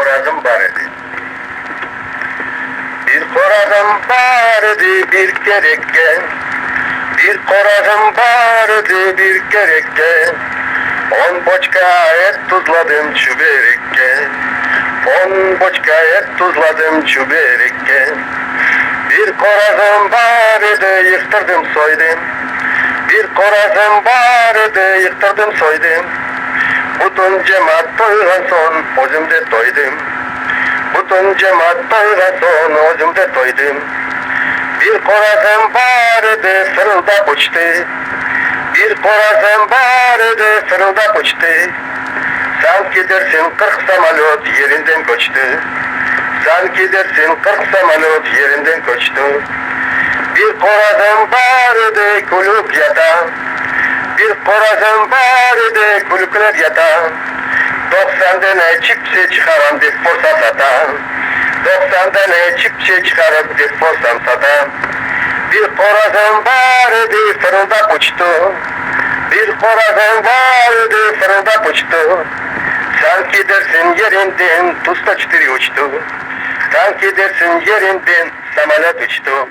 korazım var idi. Bir korazım vardı bir gerekke, bir korazım vardı bir gerekke. 10 boçka et tuzladım çüberikke, 10 boçka et tuzladım çüberikke. Bir korazım vardı yıktırdım soydum, bir korazım vardı yıktırdım soydum. Bütün cemaat toygan son özümde toydum, bütün cemaat toygan son özümde toydum. Bir korazım vardı sırıldak uçtu, bir korazım vardı sırıldak uçtu. Sanki dersin 40 samalot yerinden koştu, sanki dersin 40 samalot yerinden koştu. Bir korazım vardı kulüp yatan, bir korazım vardı kulüpler yatan. 90 tane çipsi çıkaran bir forsa satan, 90 tane çipsi çıkarıp bir forsam satan. Bir korazım vardı fırıldak uçtu, bir korazım vardı fırıldak uçtu. Sanki dersin yerinden tuz taştırı uçtu, sanki dersin yerinden samalet uçtu.